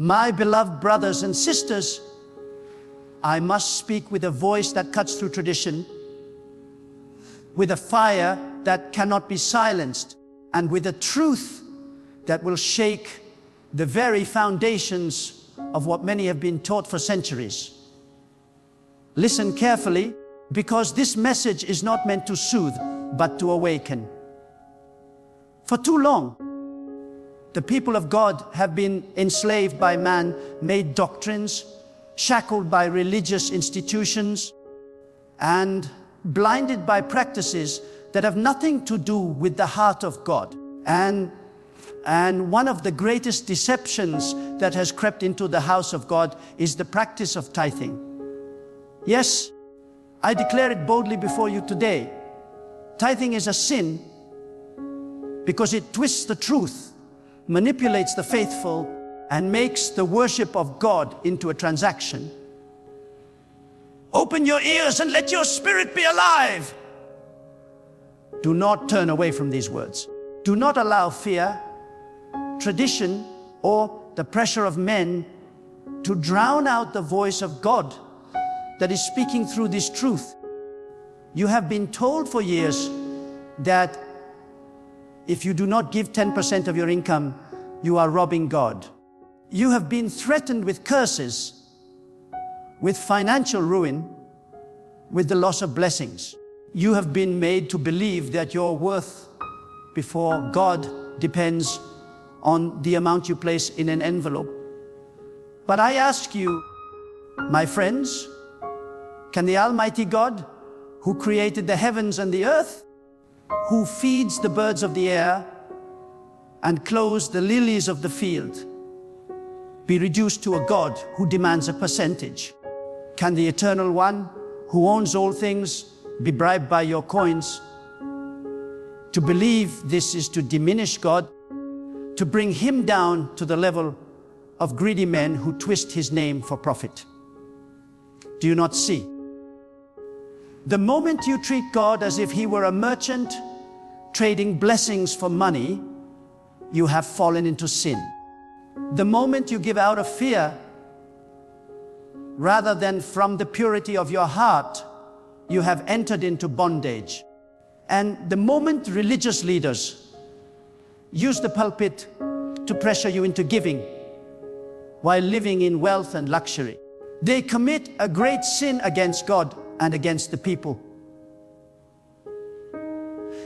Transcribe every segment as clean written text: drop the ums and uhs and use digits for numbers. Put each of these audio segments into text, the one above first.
My beloved brothers and sisters, I must speak with a voice that cuts through tradition, with a fire that cannot be silenced, and with a truth that will shake the very foundations of what many have been taught for centuries. Listen carefully, because this message is not meant to soothe, but to awaken. For too long, the people of God have been enslaved by man-made doctrines, shackled by religious institutions, and blinded by practices that have nothing to do with the heart of God. And one of the greatest deceptions that has crept into the house of God is the practice of tithing. Yes, I declare it boldly before you today. Tithing is a sin because it twists the truth, manipulates the faithful, and makes the worship of God into a transaction. Open your ears and let your spirit be alive. Do not turn away from these words. Do not allow fear, tradition, or the pressure of men to drown out the voice of God that is speaking through this truth. You have been told for years that if you do not give 10% of your income, you are robbing God. You have been threatened with curses, with financial ruin, with the loss of blessings. You have been made to believe that your worth before God depends on the amount you place in an envelope. But I ask you, my friends, can the Almighty God, who created the heavens and the earth, who feeds the birds of the air and clothes the lilies of the field, be reduced to a God who demands a percentage? Can the Eternal One, who owns all things, be bribed by your coins? To believe this is to diminish God, to bring Him down to the level of greedy men who twist His name for profit. Do you not see? The moment you treat God as if He were a merchant trading blessings for money, you have fallen into sin. The moment you give out of fear rather than from the purity of your heart, you have entered into bondage. And the moment religious leaders use the pulpit to pressure you into giving while living in wealth and luxury, they commit a great sin against God and against the people.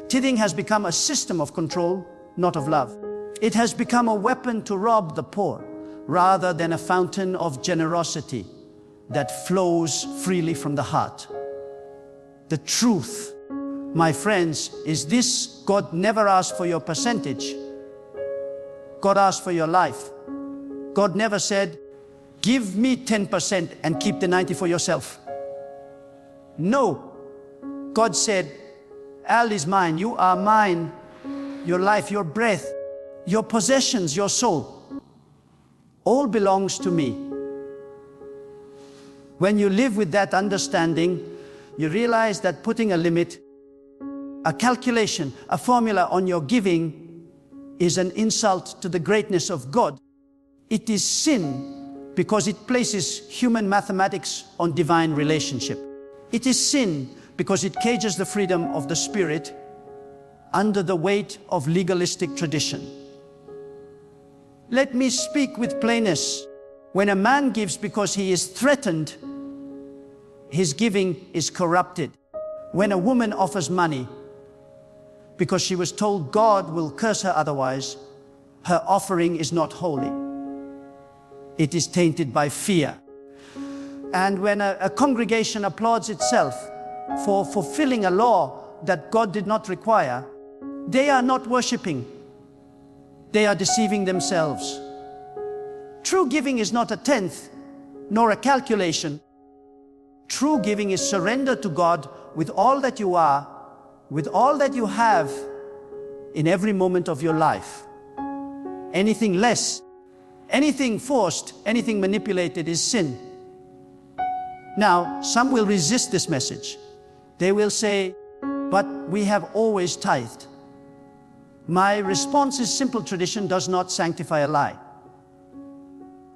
Tithing has become a system of control, not of love. It has become a weapon to rob the poor rather than a fountain of generosity that flows freely from the heart. The truth, my friends, is this: God never asked for your percentage. God asked for your life. God never said, give me 10% and keep the 90 for yourself. No. God said, Al is mine, you are mine, your life, your breath, your possessions, your soul, all belongs to me. When you live with that understanding, you realize that putting a limit, a calculation, a formula on your giving is an insult to the greatness of God. It is sin because it places human mathematics on divine relationship. It is sin because it cages the freedom of the Spirit under the weight of legalistic tradition. Let me speak with plainness. When a man gives because he is threatened, his giving is corrupted. When a woman offers money because she was told God will curse her otherwise, her offering is not holy. It is tainted by fear. And when a congregation applauds itself for fulfilling a law that God did not require, they are not worshiping. They are deceiving themselves. True giving is not a tenth, nor a calculation. True giving is surrender to God with all that you are, with all that you have in every moment of your life. Anything less, anything forced, anything manipulated is sin. Now, some will resist this message. They will say, but we have always tithed. My response is simple: tradition does not sanctify a lie.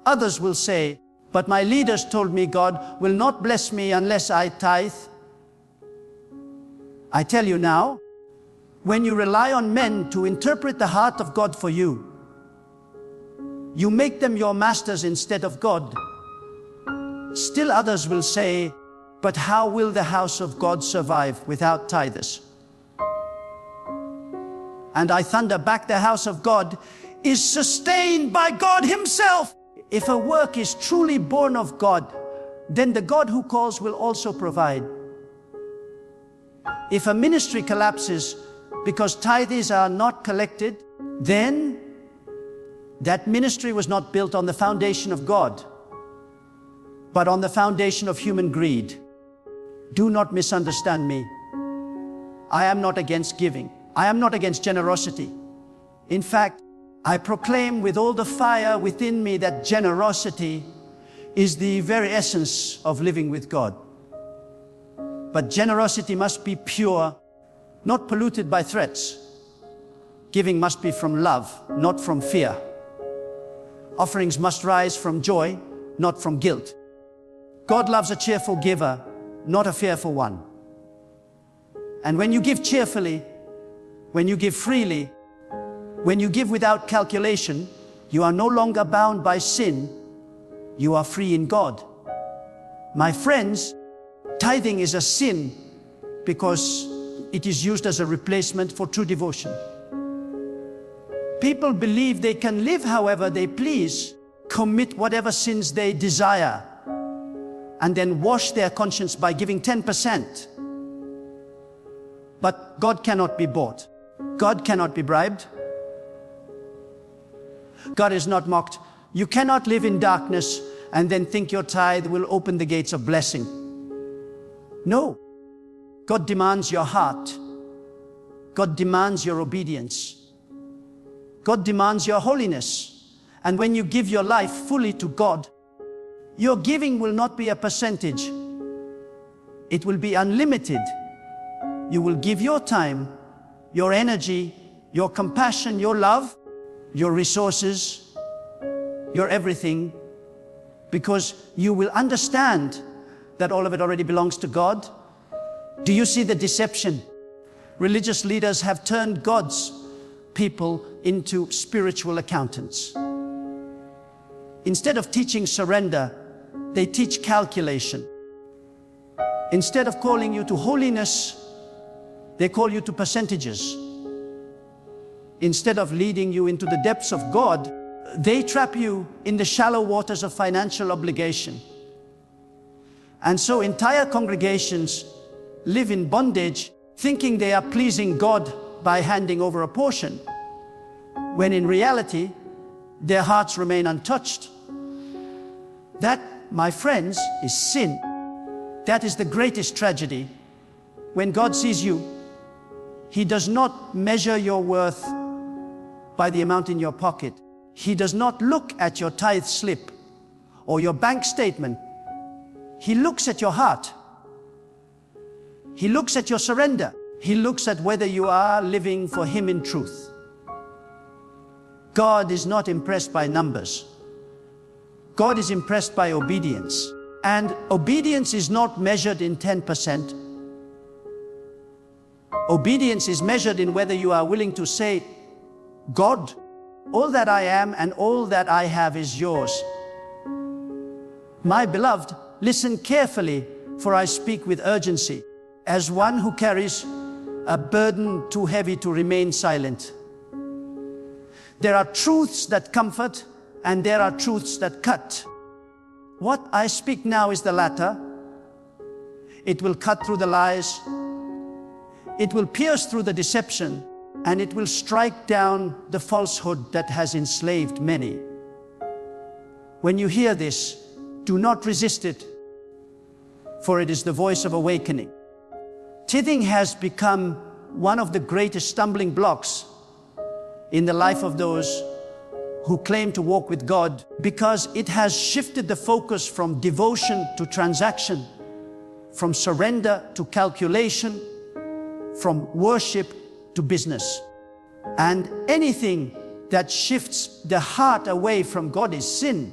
Others will say, but my leaders told me God will not bless me unless I tithe. I tell you now, when you rely on men to interpret the heart of God for you, you make them your masters instead of God. Still others will say, but how will the house of God survive without tithers? And I thunder back, the house of God is sustained by God Himself. If a work is truly born of God, then the God who calls will also provide. If a ministry collapses because tithes are not collected, then that ministry was not built on the foundation of God, but on the foundation of human greed. Do not misunderstand me. I am not against giving. I am not against generosity. In fact, I proclaim with all the fire within me that generosity is the very essence of living with God. But generosity must be pure, not polluted by threats. Giving must be from love, not from fear. Offerings must rise from joy, not from guilt. God loves a cheerful giver, not a fearful one. And when you give cheerfully, when you give freely, when you give without calculation, you are no longer bound by sin. You are free in God. My friends, tithing is a sin because it is used as a replacement for true devotion. People believe they can live however they please, commit whatever sins they desire, and then wash their conscience by giving 10%. But God cannot be bought. God cannot be bribed. God is not mocked. You cannot live in darkness and then think your tithe will open the gates of blessing. No. God demands your heart. God demands your obedience. God demands your holiness. And when you give your life fully to God, your giving will not be a percentage. It will be unlimited. You will give your time, your energy, your compassion, your love, your resources, your everything, because you will understand that all of it already belongs to God. Do you see the deception? Religious leaders have turned God's people into spiritual accountants. Instead of teaching surrender, they teach calculation. Instead of calling you to holiness, they call you to percentages. Instead of leading you into the depths of God, they trap you in the shallow waters of financial obligation. And so entire congregations live in bondage, thinking they are pleasing God by handing over a portion, when in reality, their hearts remain untouched. That, my friends, is sin. That is the greatest tragedy. When God sees you, He does not measure your worth by the amount in your pocket. He does not look at your tithe slip or your bank statement. He looks at your heart. He looks at your surrender. He looks at whether you are living for Him in truth. God is not impressed by numbers. God is impressed by obedience. And obedience is not measured in 10%. Obedience is measured in whether you are willing to say, God, all that I am and all that I have is yours. My beloved, listen carefully, for I speak with urgency, as one who carries a burden too heavy to remain silent. There are truths that comfort, and there are truths that cut. What I speak now is the latter. It will cut through the lies. It will pierce through the deception, and it will strike down the falsehood that has enslaved many. When you hear this, do not resist it, for it is the voice of awakening. Tithing has become one of the greatest stumbling blocks in the life of those who claim to walk with God, because it has shifted the focus from devotion to transaction, from surrender to calculation, from worship to business. And anything that shifts the heart away from God is sin.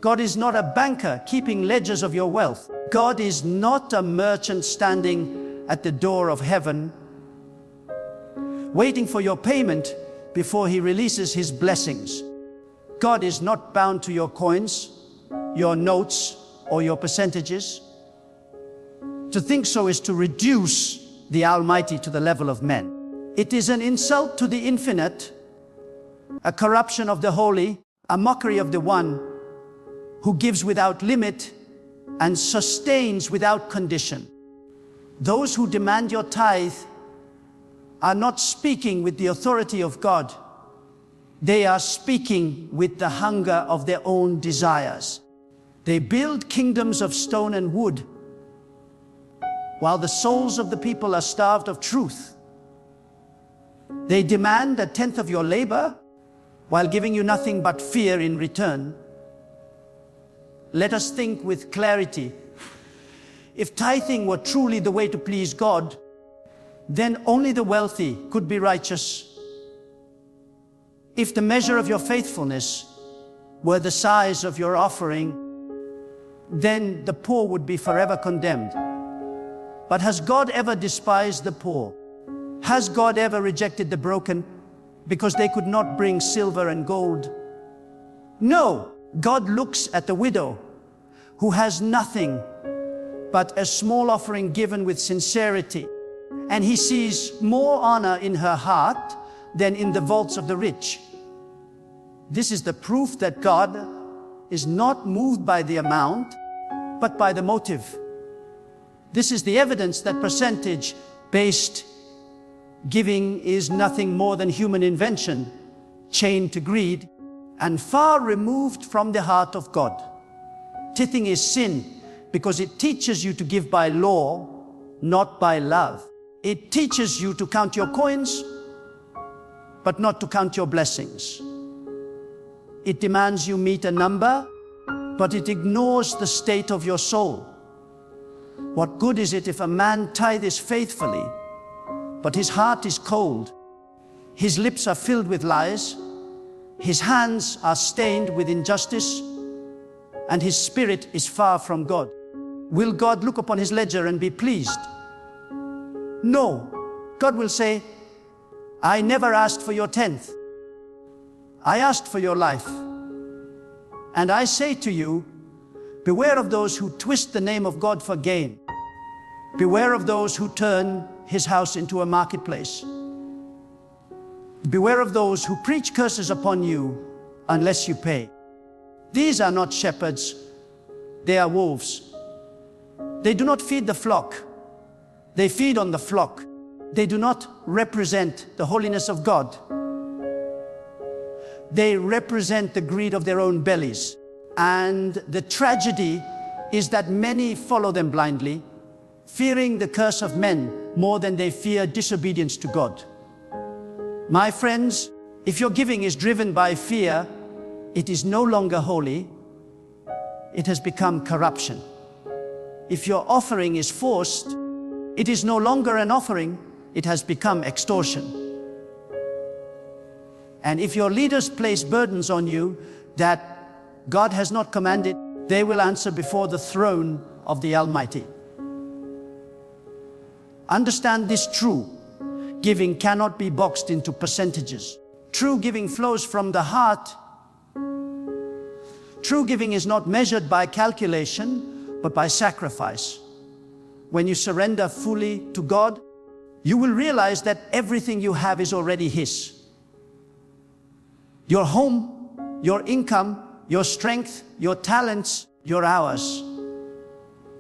God is not a banker keeping ledgers of your wealth. God is not a merchant standing at the door of heaven, waiting for your payment before he releases his blessings. God is not bound to your coins, your notes, or your percentages. To think so is to reduce the Almighty to the level of men. It is an insult to the infinite, a corruption of the holy, a mockery of the one who gives without limit and sustains without condition. Those who demand your tithe are not speaking with the authority of God. They are speaking with the hunger of their own desires. They build kingdoms of stone and wood, while the souls of the people are starved of truth. They demand 1/10 of your labor, while giving you nothing but fear in return. Let us think with clarity. If tithing were truly the way to please God, then only the wealthy could be righteous. If the measure of your faithfulness were the size of your offering, then the poor would be forever condemned. But has God ever despised the poor? Has God ever rejected the broken because they could not bring silver and gold? No, God looks at the widow who has nothing but a small offering given with sincerity, and he sees more honor in her heart than in the vaults of the rich. This is the proof that God is not moved by the amount, but by the motive. This is the evidence that percentage-based giving is nothing more than human invention, chained to greed, and far removed from the heart of God. Tithing is sin because it teaches you to give by law, not by love. It teaches you to count your coins, but not to count your blessings. It demands you meet a number, but it ignores the state of your soul. What good is it if a man tithes faithfully, but his heart is cold, his lips are filled with lies, his hands are stained with injustice, and his spirit is far from God? Will God look upon his ledger and be pleased? No. God will say, I never asked for your 10th. I asked for your life. And I say to you, beware of those who twist the name of God for gain. Beware of those who turn his house into a marketplace. Beware of those who preach curses upon you unless you pay. These are not shepherds, they are wolves. They do not feed the flock, they feed on the flock. They do not represent the holiness of God. They represent the greed of their own bellies. And the tragedy is that many follow them blindly, fearing the curse of men more than they fear disobedience to God. My friends, if your giving is driven by fear, it is no longer holy. It has become corruption. If your offering is forced, it is no longer an offering. It has become extortion. And if your leaders place burdens on you that God has not commanded, they will answer before the throne of the Almighty. Understand this true. Giving cannot be boxed into percentages. True giving flows from the heart. True giving is not measured by calculation, but by sacrifice. When you surrender fully to God, you will realize that everything you have is already His. Your home, your income, your strength, your talents, your hours,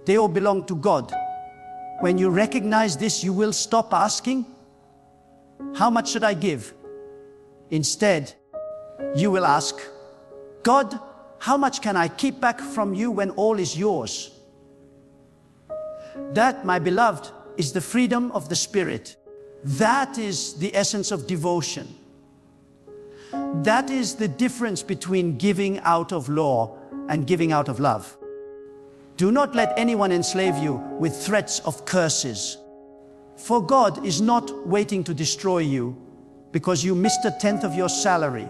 they all belong to God. When you recognize this, you will stop asking, how much should I give? Instead, you will ask, God, how much can I keep back from you when all is yours? That, my beloved, is the freedom of the Spirit. That is the essence of devotion. That is the difference between giving out of law and giving out of love. Do not let anyone enslave you with threats of curses. For God is not waiting to destroy you because you missed 1/10 of your salary.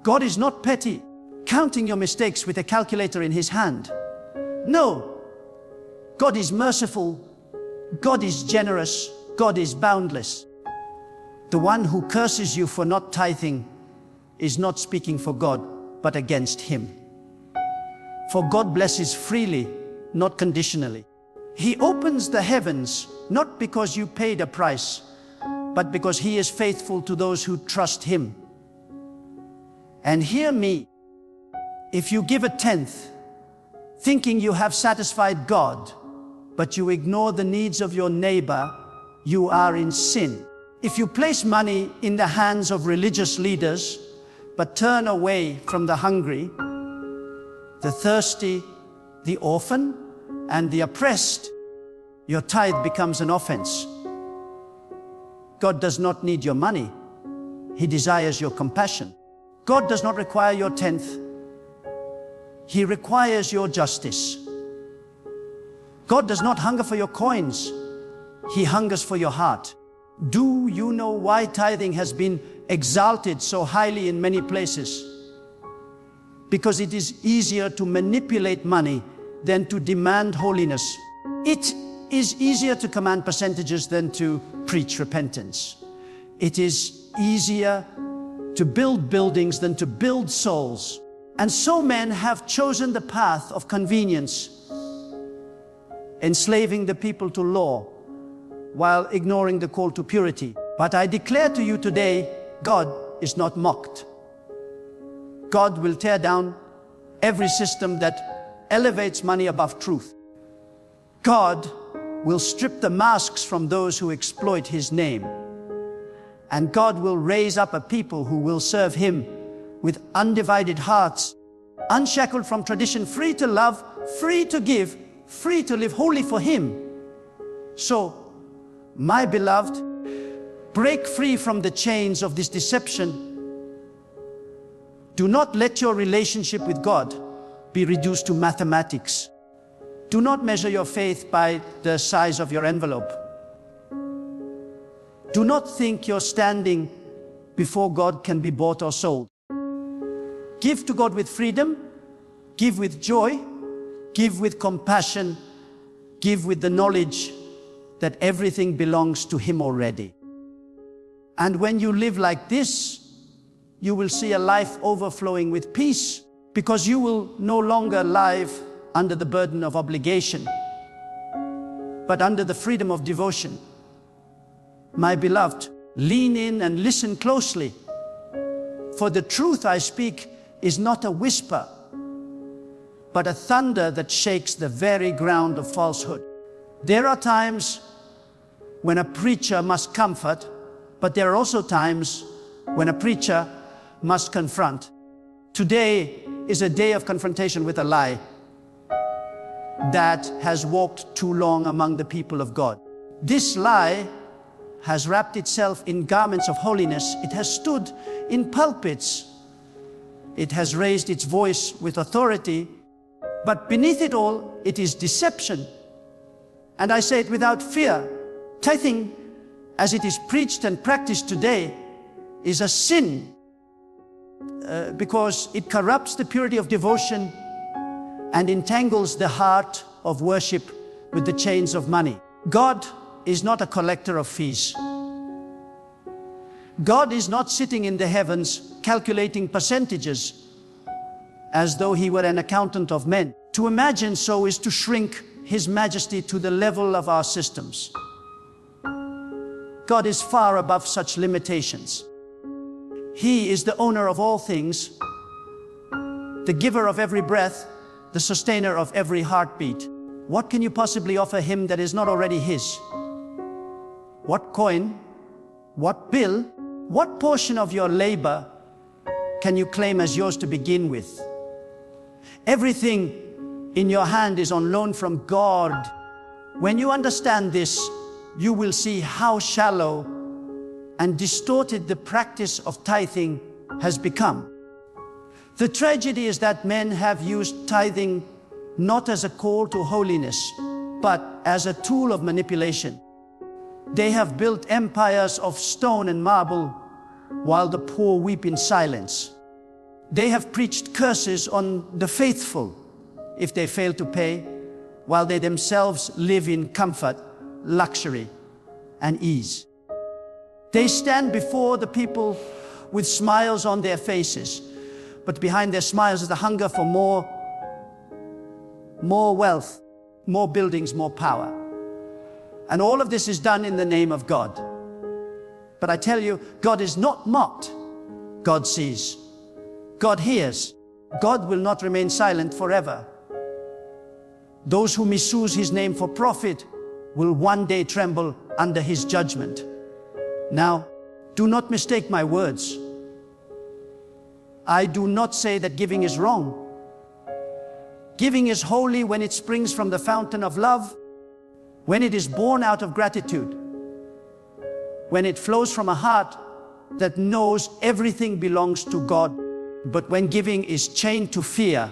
God is not petty. counting your mistakes with a calculator in his hand. No, God is merciful, God is generous, God is boundless. The one who curses you for not tithing is not speaking for God, but against him. For God blesses freely, not conditionally. He opens the heavens, not because you paid a price, but because he is faithful to those who trust him. And hear me, if you give a tenth, thinking you have satisfied God, but you ignore the needs of your neighbor, you are in sin. If you place money in the hands of religious leaders, but turn away from the hungry, the thirsty, the orphan, and the oppressed, your tithe becomes an offense. God does not need your money. He desires your compassion. God does not require your tenth. He requires your justice. God does not hunger for your coins. He hungers for your heart. Do you know why tithing has been exalted so highly in many places? Because it is easier to manipulate money than to demand holiness. It is easier to command percentages than to preach repentance. It is easier to build buildings than to build souls. And so men have chosen the path of convenience, enslaving the people to law while ignoring the call to purity. But I declare to you today, God is not mocked. God will tear down every system that elevates money above truth. God will strip the masks from those who exploit his name. And God will raise up a people who will serve him with undivided hearts, unshackled from tradition, free to love, free to give, free to live wholly for him. So, my beloved, break free from the chains of this deception. Do not let your relationship with God be reduced to mathematics. Do not measure your faith by the size of your envelope. Do not think your standing before God can be bought or sold. Give to God with freedom, give with joy, give with compassion, give with the knowledge that everything belongs to him already. And when you live like this, you will see a life overflowing with peace, because you will no longer live under the burden of obligation, but under the freedom of devotion. My beloved, lean in and listen closely, for the truth I speak is not a whisper, but a thunder that shakes the very ground of falsehood. There are times when a preacher must comfort, but there are also times when a preacher must confront. Today is a day of confrontation with a lie that has walked too long among the people of God. This lie has wrapped itself in garments of holiness. It has stood in pulpits. It has raised its voice with authority, but beneath it all, it is deception. And I say it without fear. Tithing, as it is preached and practiced today, is a sin because it corrupts the purity of devotion and entangles the heart of worship with the chains of money. God is not a collector of fees. God is not sitting in the heavens calculating percentages as though he were an accountant of men. To imagine so is to shrink his majesty to the level of our systems. God is far above such limitations. He is the owner of all things, the giver of every breath, the sustainer of every heartbeat. What can you possibly offer him that is not already his? What coin, what bill, what portion of your labor can you claim as yours to begin with? Everything in your hand is on loan from God. When you understand this, you will see how shallow and distorted the practice of tithing has become. The tragedy is that men have used tithing not as a call to holiness, but as a tool of manipulation. They have built empires of stone and marble while the poor weep in silence. They have preached curses on the faithful if they fail to pay, while they themselves live in comfort, luxury, and ease. They stand before the people with smiles on their faces, but behind their smiles is the hunger for more wealth, more buildings, more power. And all of this is done in the name of God. But I tell you, God is not mocked. God sees. God hears. God will not remain silent forever. Those who misuse his name for profit will one day tremble under his judgment. Now, do not mistake my words. I do not say that giving is wrong. Giving is holy when it springs from the fountain of love, when it is born out of gratitude, when it flows from a heart that knows everything belongs to God. But when giving is chained to fear,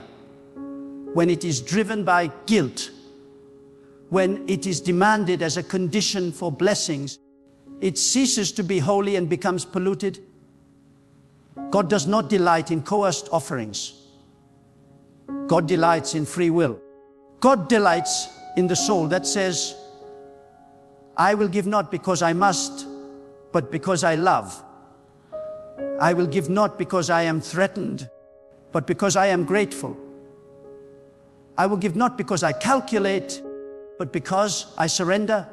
when it is driven by guilt, when it is demanded as a condition for blessings, it ceases to be holy and becomes polluted. God does not delight in coerced offerings. God delights in free will. God delights in the soul that says, I will give not because I must, but because I love. I will give not because I am threatened, but because I am grateful. I will give not because I calculate, but because I surrender.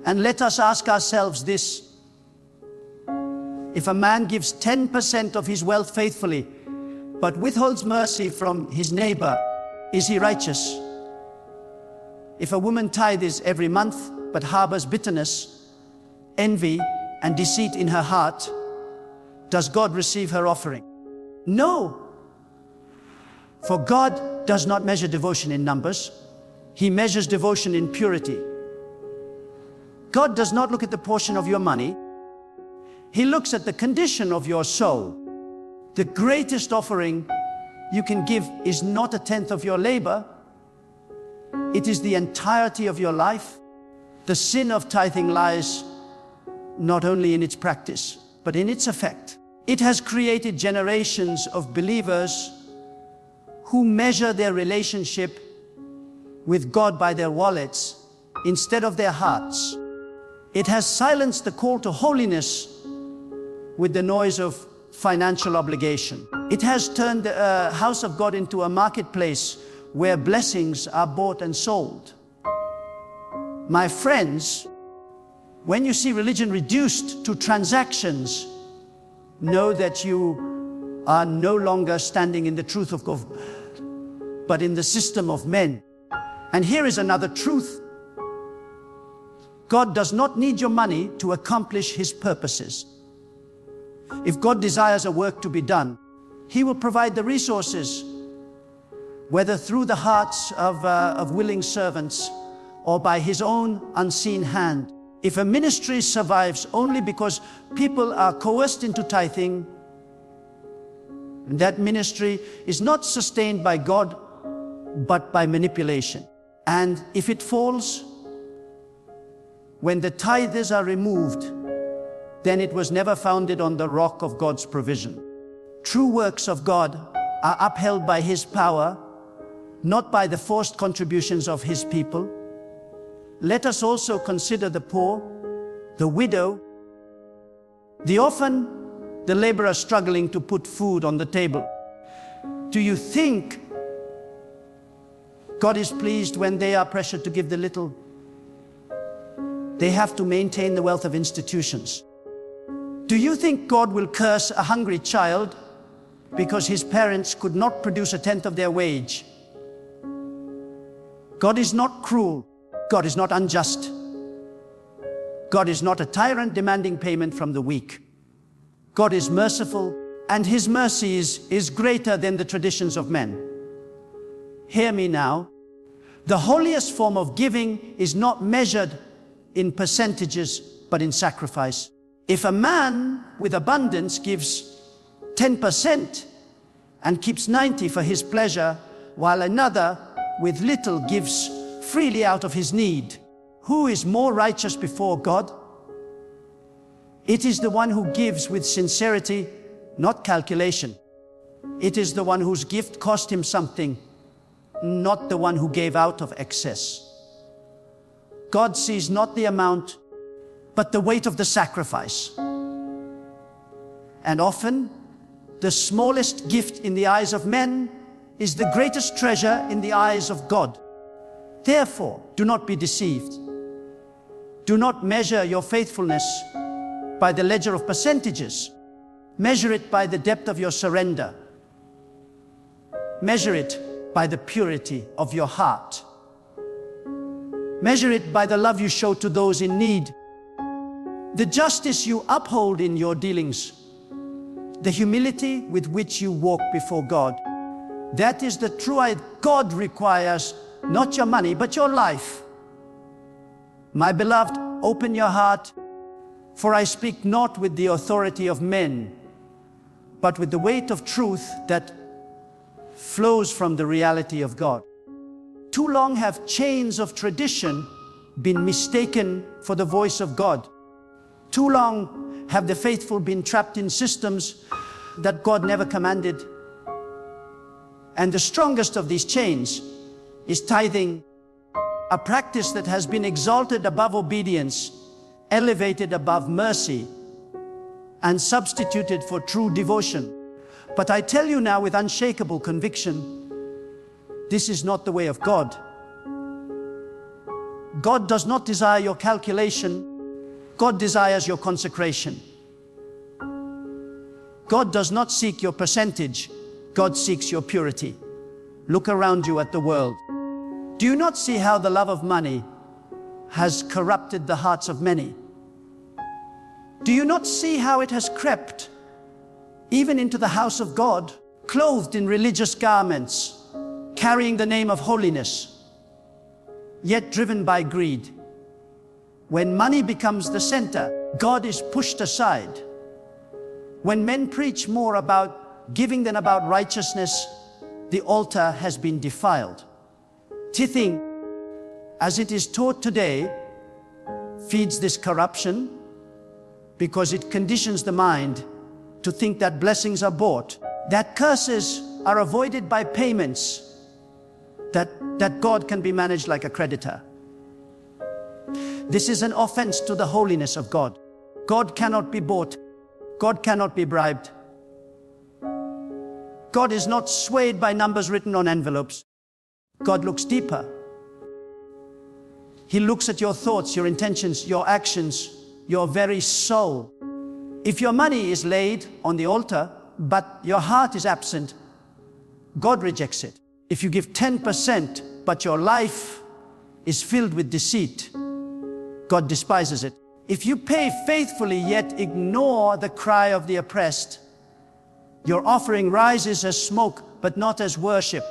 And let us ask ourselves this: if a man gives 10% of his wealth faithfully, but withholds mercy from his neighbor, is he righteous? If a woman tithes every month, but harbors bitterness, envy, and deceit in her heart, does God receive her offering? No. For God does not measure devotion in numbers. He measures devotion in purity. God does not look at the portion of your money. He looks at the condition of your soul. The greatest offering you can give is not a tenth of your labor. It is the entirety of your life. The sin of tithing lies not only in its practice, but in its effect. It has created generations of believers who measure their relationship with God by their wallets instead of their hearts. It has silenced the call to holiness with the noise of financial obligation. It has turned the house of God into a marketplace where blessings are bought and sold. My friends, when you see religion reduced to transactions, know that you are no longer standing in the truth of God, but in the system of men. And here is another truth. God does not need your money to accomplish his purposes. If God desires a work to be done, he will provide the resources, whether through the hearts of willing servants or by his own unseen hand. If a ministry survives only because people are coerced into tithing, that ministry is not sustained by God, but by manipulation. And if it falls, when the tithes are removed, then it was never founded on the rock of God's provision. True works of God are upheld by his power, not by the forced contributions of his people. Let us also consider the poor, the widow, the orphan, the laborer struggling to put food on the table. Do you think God is pleased when they are pressured to give the little? They have to maintain the wealth of institutions. Do you think God will curse a hungry child because his parents could not produce a tenth of their wage? God is not cruel. God is not unjust. God is not a tyrant demanding payment from the weak. God is merciful, and his mercy is greater than the traditions of men. Hear me now. The holiest form of giving is not measured in percentages, but in sacrifice. If a man with abundance gives 10% and keeps 90% for his pleasure, while another with little gives freely out of his need, who is more righteous before God? It is the one who gives with sincerity, not calculation. It is the one whose gift cost him something, not the one who gave out of excess. God sees not the amount, but the weight of the sacrifice. And often, the smallest gift in the eyes of men is the greatest treasure in the eyes of God. Therefore, do not be deceived. Do not measure your faithfulness by the ledger of percentages. Measure it by the depth of your surrender. Measure it by the purity of your heart. Measure it by the love you show to those in need, the justice you uphold in your dealings, the humility with which you walk before God. That is the true tithe. God requires not your money, but your life. My beloved, open your heart, for I speak not with the authority of men, but with the weight of truth that flows from the reality of God. Too long have chains of tradition been mistaken for the voice of God. Too long have the faithful been trapped in systems that God never commanded. And the strongest of these chains is tithing, a practice that has been exalted above obedience, elevated above mercy, and substituted for true devotion. But I tell you now with unshakable conviction, this is not the way of God. God does not desire your calculation. God desires your consecration. God does not seek your percentage. God seeks your purity. Look around you at the world. Do you not see how the love of money has corrupted the hearts of many? Do you not see how it has crept even into the house of God, clothed in religious garments, carrying the name of holiness, yet driven by greed? When money becomes the center, God is pushed aside. When men preach more about giving than about righteousness, the altar has been defiled. Tithing, as it is taught today, feeds this corruption because it conditions the mind to think that blessings are bought, that curses are avoided by payments, that God can be managed like a creditor. This is an offense to the holiness of God. God cannot be bought. God cannot be bribed. God is not swayed by numbers written on envelopes. God looks deeper. He looks at your thoughts, your intentions, your actions, your very soul. If your money is laid on the altar, but your heart is absent, God rejects it. If you give 10%, but your life is filled with deceit, God despises it. If you pay faithfully yet ignore the cry of the oppressed, your offering rises as smoke, but not as worship.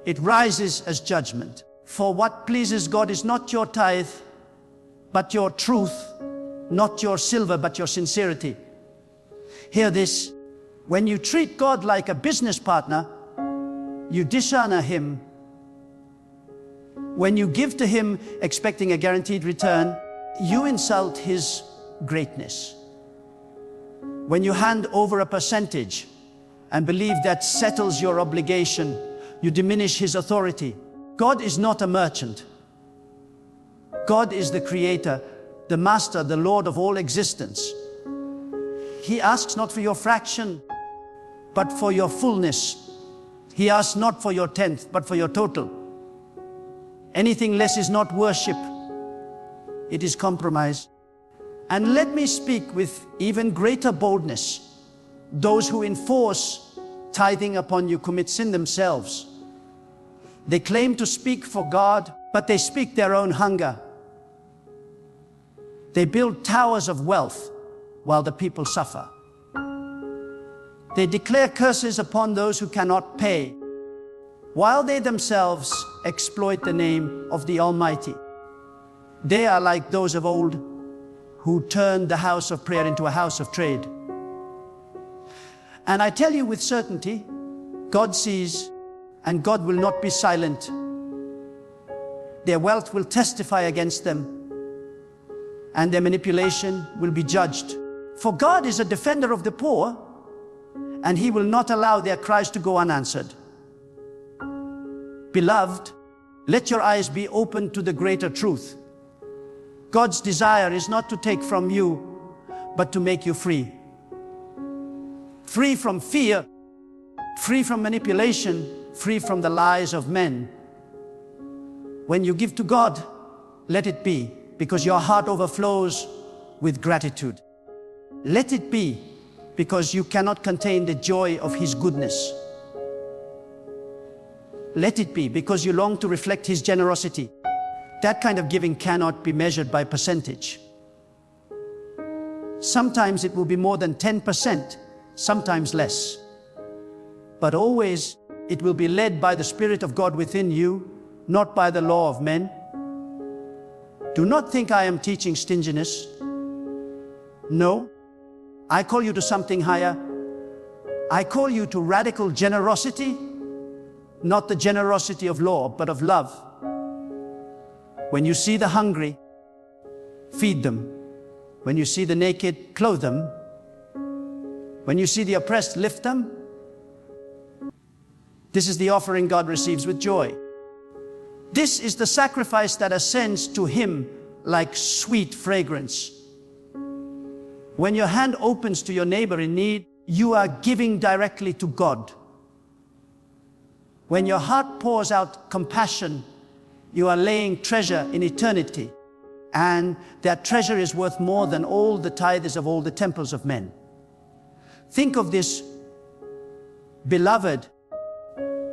It rises as judgment. For what pleases God is not your tithe, but your truth, not your silver, but your sincerity. Hear this. When you treat God like a business partner, you dishonor Him. When you give to Him expecting a guaranteed return, you insult His greatness. When you hand over a percentage and believe that settles your obligation, you diminish His authority. God is not a merchant. God is the Creator, the Master, the Lord of all existence. He asks not for your fraction, but for your fullness. He asks not for your tenth, but for your total. Anything less is not worship. It is compromise. And let me speak with even greater boldness. Those who enforce tithing upon you commit sin themselves. They claim to speak for God, but they speak their own hunger. They build towers of wealth while the people suffer. They declare curses upon those who cannot pay, while they themselves exploit the name of the Almighty. They are like those of old who turned the house of prayer into a house of trade. And I tell you with certainty, God sees, and God will not be silent. Their wealth will testify against them, and their manipulation will be judged. For God is a defender of the poor, and He will not allow their cries to go unanswered. Beloved, let your eyes be open to the greater truth. God's desire is not to take from you, but to make you free. Free from fear, free from manipulation, free from the lies of men. When you give to God, let it be, because your heart overflows with gratitude. Let it be, because you cannot contain the joy of His goodness. Let it be, because you long to reflect His generosity. That kind of giving cannot be measured by percentage. Sometimes it will be more than 10%, sometimes less. But always it will be led by the Spirit of God within you, not by the law of men. Do not think I am teaching stinginess. No, I call you to something higher. I call you to radical generosity, not the generosity of law, but of love. When you see the hungry, feed them. When you see the naked, clothe them. When you see the oppressed, lift them. This is the offering God receives with joy. This is the sacrifice that ascends to Him like sweet fragrance. When your hand opens to your neighbor in need, you are giving directly to God. When your heart pours out compassion, you are laying treasure in eternity, and that treasure is worth more than all the tithes of all the temples of men. Think of this, beloved.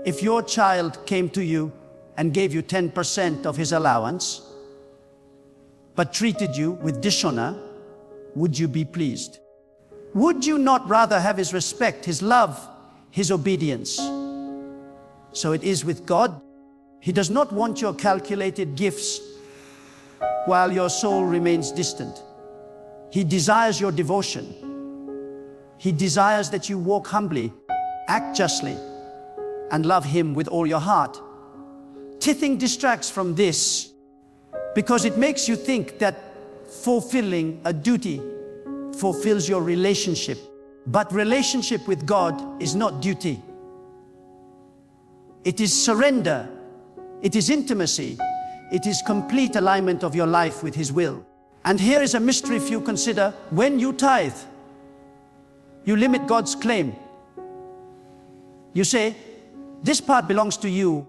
If your child came to you and gave you 10% of his allowance, but treated you with dishonor, would you be pleased? Would you not rather have his respect, his love, his obedience? So it is with God. He does not want your calculated gifts while your soul remains distant. He desires your devotion. He desires that you walk humbly, act justly, and love Him with all your heart. Tithing distracts from this because it makes you think that fulfilling a duty fulfills your relationship. But relationship with God is not duty. It is surrender. It is intimacy. It is complete alignment of your life with His will. And here is a mystery if you consider: when you tithe, you limit God's claim. You say, this part belongs to you,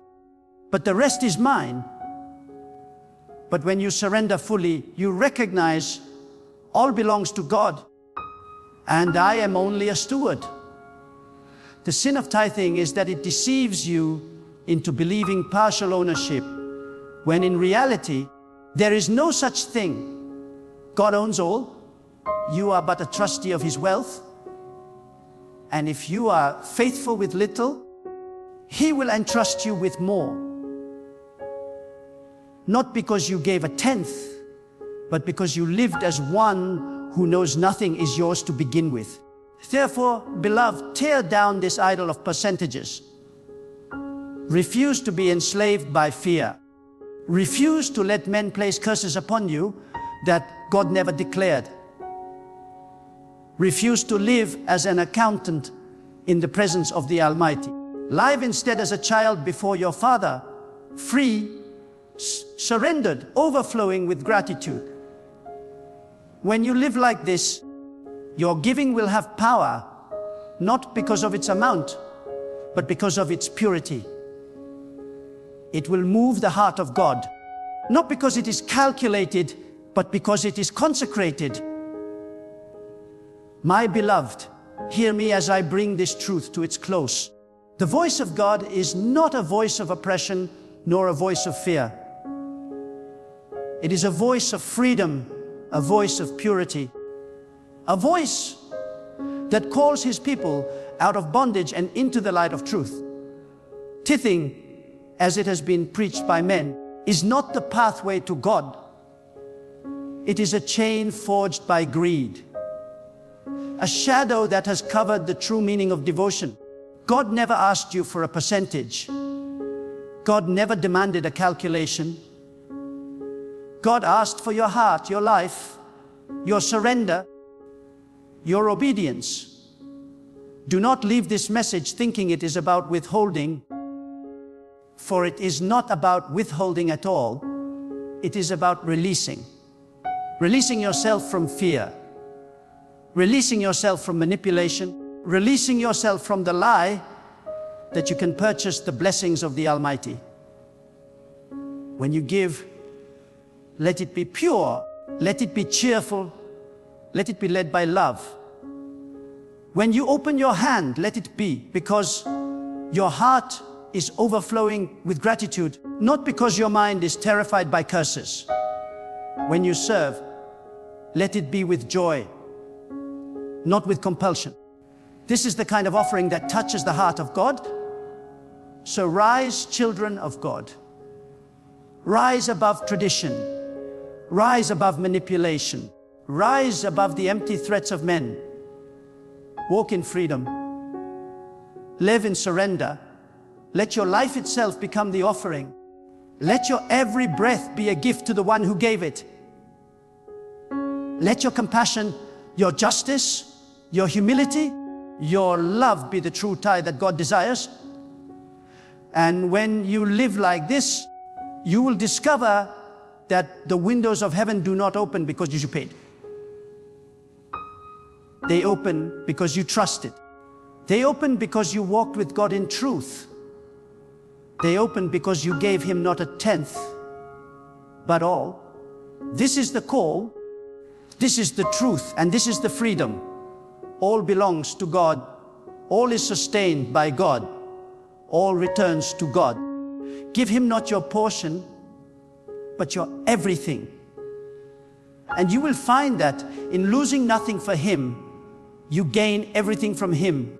but the rest is mine. But when you surrender fully, you recognize all belongs to God, and I am only a steward. The sin of tithing is that it deceives you into believing partial ownership, when in reality, there is no such thing. God owns all. You are but a trustee of His wealth. And if you are faithful with little, He will entrust you with more. Not because you gave a tenth, but because you lived as one who knows nothing is yours to begin with. Therefore, beloved, tear down this idol of percentages. Refuse to be enslaved by fear. Refuse to let men place curses upon you that God never declared. Refuse to live as an accountant in the presence of the Almighty. Live instead as a child before your Father, free, surrendered, overflowing with gratitude. When you live like this, your giving will have power, not because of its amount, but because of its purity. It will move the heart of God, not because it is calculated, but because it is consecrated. My beloved, hear me as I bring this truth to its close. The voice of God is not a voice of oppression, nor a voice of fear. It is a voice of freedom, a voice of purity, a voice that calls His people out of bondage and into the light of truth. Tithing, as it has been preached by men, is not the pathway to God. It is a chain forged by greed, a shadow that has covered the true meaning of devotion. God never asked you for a percentage. God never demanded a calculation. God asked for your heart, your life, your surrender, your obedience. Do not leave this message thinking it is about withholding, for it is not about withholding at all. It is about releasing. Releasing yourself from fear. Releasing yourself from manipulation. Releasing yourself from the lie that you can purchase the blessings of the Almighty. When you give, let it be pure, let it be cheerful, let it be led by love. When you open your hand, let it be because your heart is overflowing with gratitude, not because your mind is terrified by curses. When you serve, let it be with joy, not with compulsion. This is the kind of offering that touches the heart of God. So rise, children of God. Rise above tradition. Rise above manipulation. Rise above the empty threats of men. Walk in freedom. Live in surrender. Let your life itself become the offering. Let your every breath be a gift to the one who gave it. Let your compassion, your justice, your humility, your love be the true tithe that God desires. And when you live like this, you will discover that the windows of heaven do not open because you paid. They open because you trusted. They open because you walked with God in truth. They open because you gave Him not a tenth, but all. This is the call, this is the truth, and this is the freedom. All belongs to God. All is sustained by God. All returns to God. Give Him not your portion, but your everything. And you will find that in losing nothing for Him, you gain everything from Him.